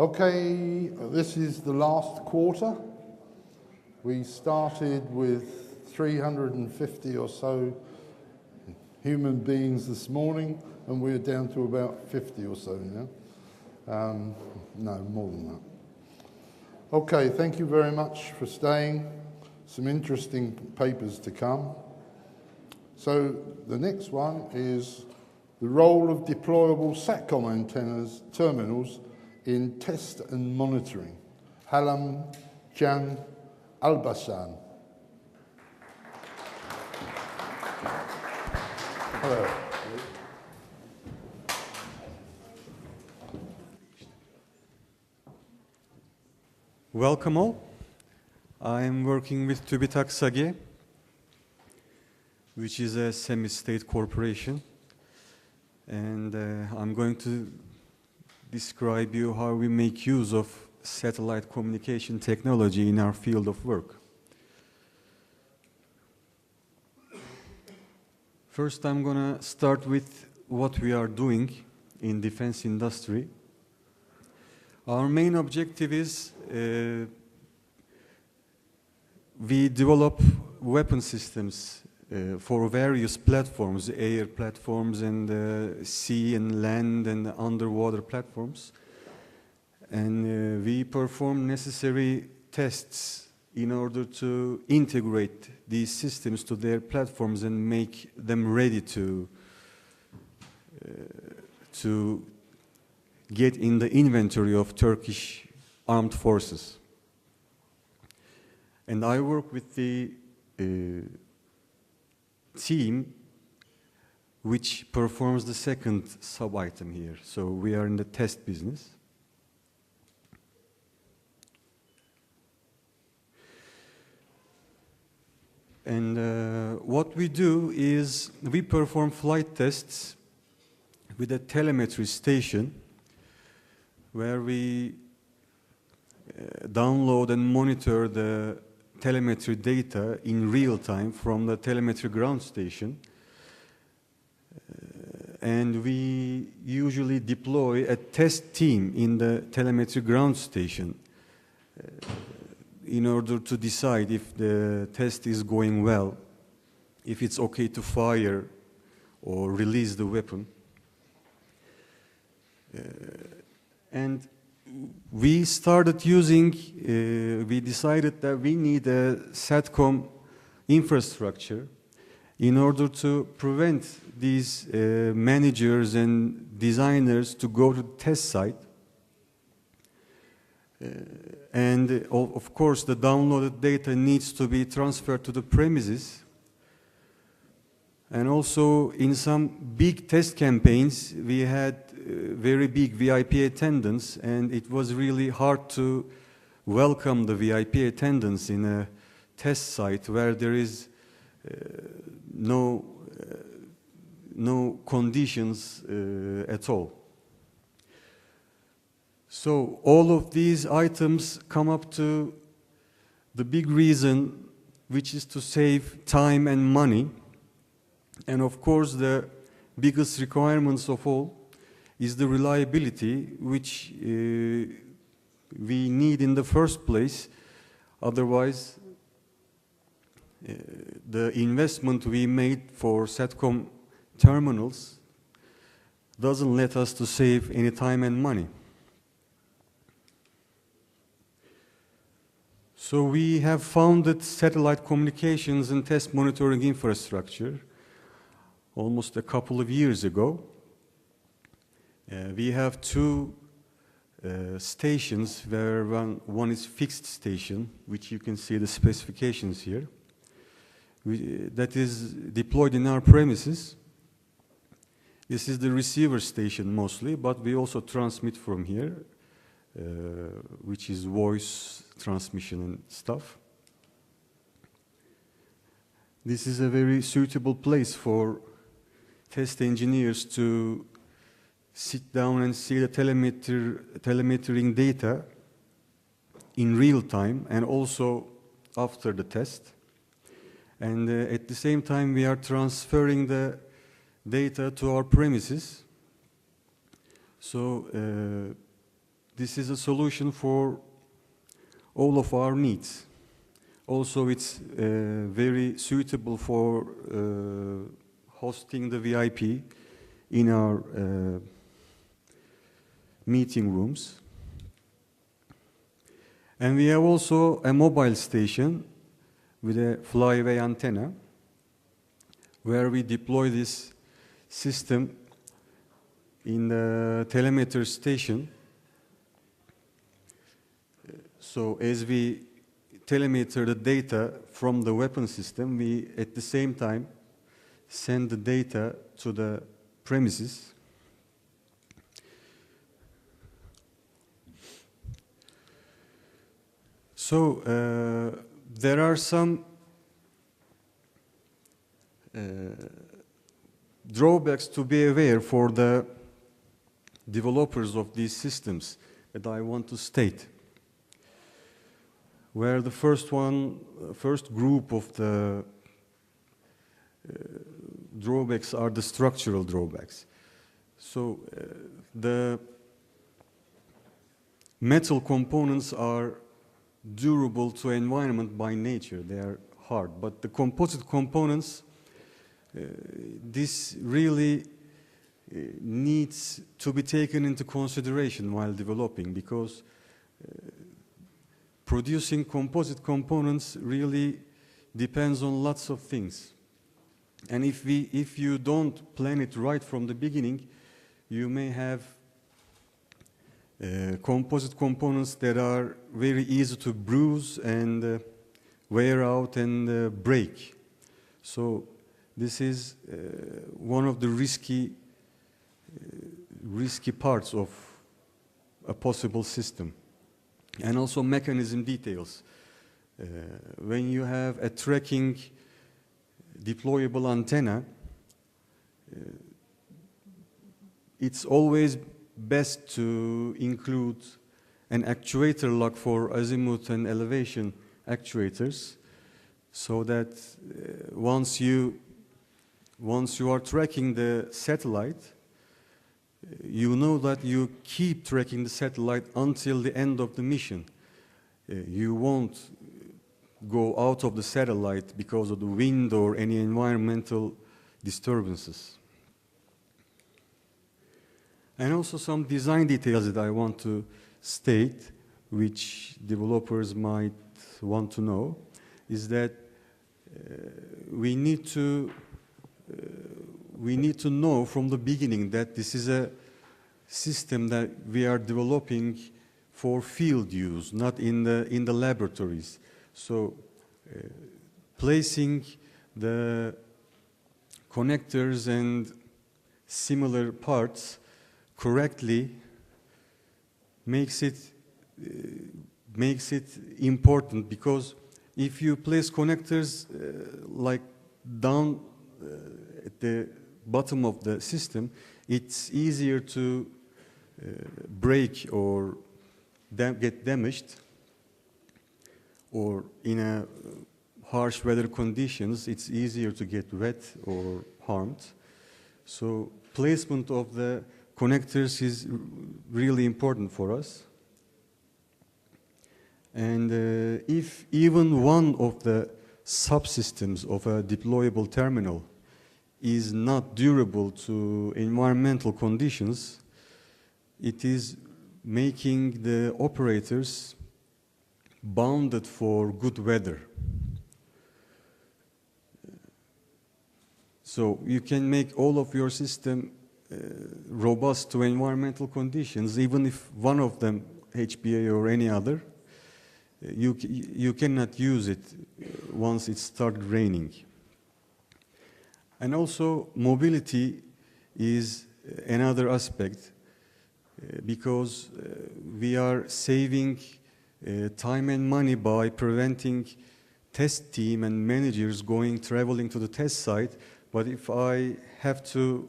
Okay, this is the last quarter. We started with 350 or so human beings this morning, and we're down to about 50 or so now. No, more than that. Okay, thank you very much for staying. Some interesting papers to come. So the next one is the role of deployable Satcom antennas terminals in test and monitoring. Halim Can Albasan. Hello. Welcome all. I am working with TÜBİTAK SAGE, which is a semi-state corporation, and I'm going to describe you how we make use of satellite communication technology in our field of work. First, I'm going to start with what we are doing in defense industry. Our main objective is we develop weapon systems for various platforms, air platforms and sea and land and underwater platforms. And we perform necessary tests in order to integrate these systems to their platforms and make them ready to get in the inventory of Turkish armed forces. And I work with the team which performs the second sub-item here. So we are in the test business. And what we do is we perform flight tests with a telemetry station where we download and monitor the telemetry data in real time from the telemetry ground station. And we usually deploy a test team in the telemetry ground station in order to decide if the test is going well, if it's okay to fire or release the weapon. And we started using, we decided that we need a Satcom infrastructure in order to prevent these managers and designers to go to the test site. And of course, the downloaded data needs to be transferred to the premises. And also, in some big test campaigns, we had very big VIP attendance, and it was really hard to welcome the VIP attendance in a test site where there is no conditions at all. So all of these items come up to the big reason, which is to save time and money. And of course, the biggest requirements of all is the reliability, which we need in the first place. Otherwise, the investment we made for Satcom terminals doesn't let us to save any time and money. So we have founded satellite communications and test monitoring infrastructure almost a couple of years ago. We have two stations, where one is fixed station, which you can see the specifications here, that is deployed in our premises. This is the receiver station mostly, but we also transmit from here, which is voice transmission and stuff. This is a very suitable place for test engineers to sit down and see the telemetering data in real time and also after the test. And at the same time, we are transferring the data to our premises. So this is a solution for all of our needs. Also, it's very suitable for hosting the VIP in our meeting rooms. And we have also a mobile station with a flyaway antenna where we deploy this system in the telemeter station. So as we telemeter the data from the weapon system, we at the same time send the data to the premises. So there are some drawbacks to be aware for the developers of these systems that I want to state. Where the first group of the drawbacks are the structural drawbacks. So the metal components are durable to environment by nature. They are hard. But the composite components, this really needs to be taken into consideration while developing, because producing composite components really depends on lots of things. And if you don't plan it right from the beginning, you may have composite components that are very easy to bruise and wear out and break. So this is one of the risky parts of a possible system. And also mechanism details. When you have a tracking deployable antenna, it's always best to include an actuator lock for azimuth and elevation actuators, so that once you are tracking the satellite, you know that you keep tracking the satellite until the end of the mission. You won't go out of the satellite because of the wind or any environmental disturbances. And also some design details that I want to state, which developers might want to know, is that we need to know from the beginning that this is a system that we are developing for field use, not in the laboratories. So placing the connectors and similar parts correctly makes it important, because if you place connectors like down at the bottom of the system, it's easier to break or get damaged, or in a harsh weather conditions, it's easier to get wet or harmed. So placement of the connectors is really important for us. And if even one of the subsystems of a deployable terminal is not durable to environmental conditions, it is making the operators bounded for good weather. So you can make all of your system robust to environmental conditions, even if one of them, HBA or any other, you cannot use it once it started raining. And also mobility is another aspect, because we are saving time and money by preventing test team and managers traveling to the test site. But if I have to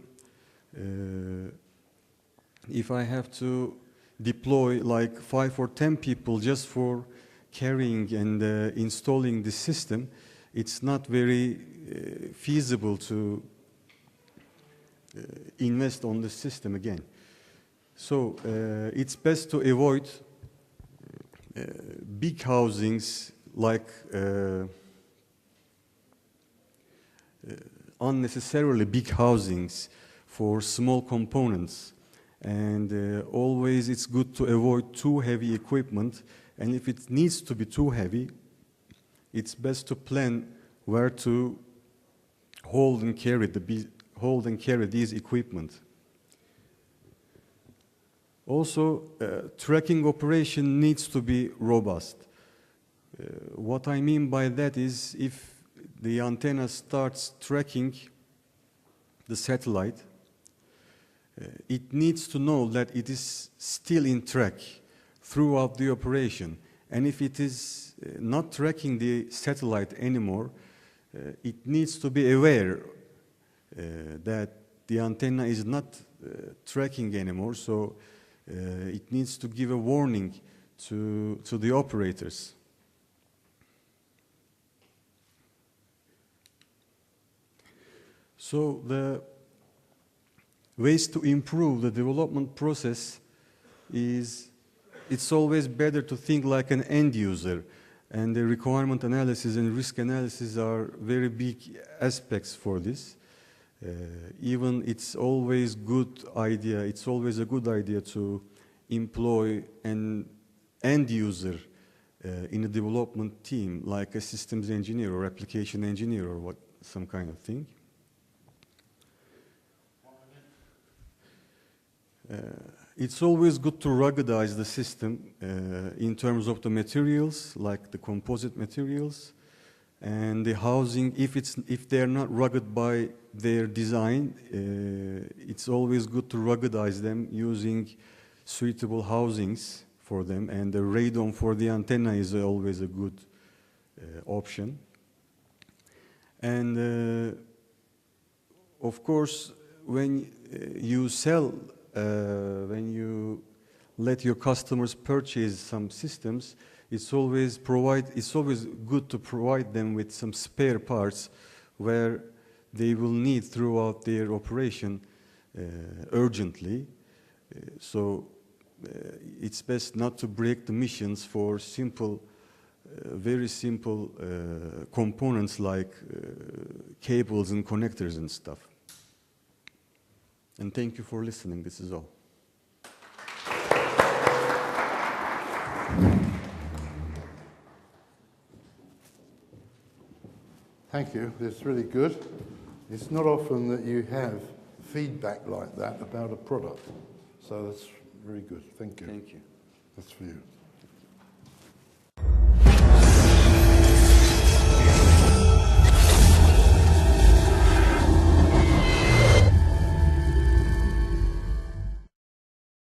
deploy like 5 or 10 people just for carrying and installing the system, it's not very feasible to invest on the system again. So it's best to avoid big housings like unnecessarily big housings for small components, and always it's good to avoid too heavy equipment, and if it needs to be too heavy, it's best to plan where to hold and carry these equipment. Also, tracking operation needs to be robust. What I mean by that is if the antenna starts tracking the satellite, it needs to know that it is still in track throughout the operation. And if it is not tracking the satellite anymore, it needs to be aware that the antenna is not tracking anymore, so it needs to give a warning to the operators. So the ways to improve the development process is, it's always better to think like an end user, and the requirement analysis and risk analysis are very big aspects for this. Even it's always a good idea to employ an end user in a development team, like a systems engineer or application engineer or some kind of thing. It's always good to ruggedize the system in terms of the materials, like the composite materials, and the housing. If they are not rugged by their design, it's always good to ruggedize them using suitable housings for them, and the radome for the antenna is always a good option. And of course, when you let your customers purchase some systems, it's always good to provide them with some spare parts where they will need throughout their operation urgently. So it's best not to break the missions for very simple components like cables and connectors and stuff. And thank you for listening. This is all. Thank you. That's really good. It's not often that you have feedback like that about a product. So that's very good. Thank you. Thank you. That's for you.